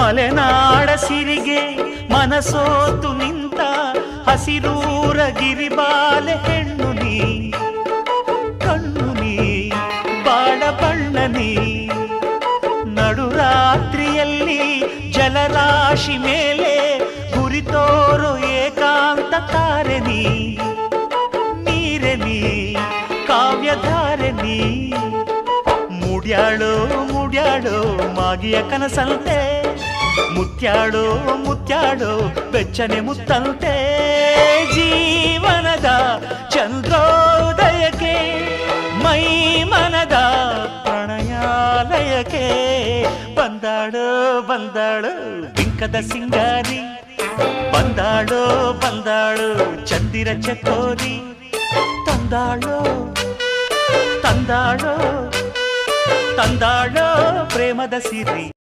ಮಲೆನಾಡ ಸಿರಿಗೆ ಮನಸೋತು ನಿಂತ ಹಸಿರೂರ ಗಿರಿಬಾಲೆ ಹೆಣ್ಣು ನೀ ಕಣ್ಣು ನೀ ಬಾಳ ಬಣ್ಣ ನೀ ನಡುರಾತ್ರಿಯಲ್ಲಿ ಜಲರಾಶಿ ಮೇಲೆ ಗುರಿತೋರು ಏಕಾಂತ ತಾರೆ ನೀ ನೀರೆ ನೀ ಕಾವ್ಯಧಾರೆ ನೀ ಮುಡ್ಯಾಳೋ ಮುಡ್ಯಾಳೋ ಮಾಗಿಯ ಕನಸಂತೆ ಮುತ್ಯಾಡೋ ಮುತ್ಯಾಡೋ ಬೆಚ್ಚನೆ ಮುತ್ತಂತೆ ಜೀವನದ ಚಂದ್ರೋದಯಕ್ಕೆ ಮೈ ಮನದ ಪ್ರಣಯಾಲಯಕ್ಕೆ ಬಂದಾಡೋ ಬಂದಾಡೋ ಬಿಂಕದ ಸಿಂಗಾರಿ ಬಂದಾಡೋ ಬಂದಾಡೋ ಚಂದಿರ ಚಕೋರಿ ತಂದಾಳೋ ತಂದಾಳೋ ತಂದಾಳೋ ಪ್ರೇಮದ ಸಿರಿ